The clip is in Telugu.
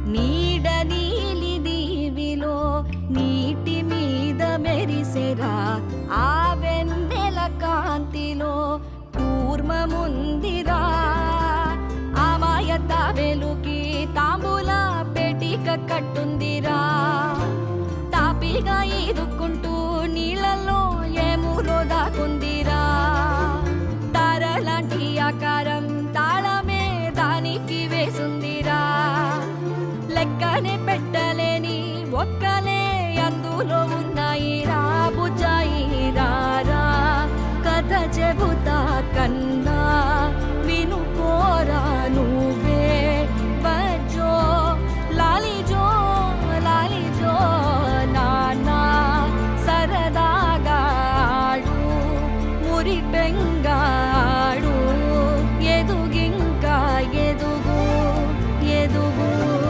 నీడ నీలి దీవిలో నీటి మీద మెరిసెరా ఆ వెన్నెల కాంతిలో కూర్మముందిరా ఆమాయ తాబేలుకి తాంబూల పెటిక కట్టుందిరా తాపిగా ఈదుకుంటూ నీళ్ళల్లో ఏములో దాకుందిరా తారలాంటి ఆకారం తాళమే దానికి వేసుందిరా లెక్కనే పెట్టలేని ఒక్కలే అందులో ఉన్న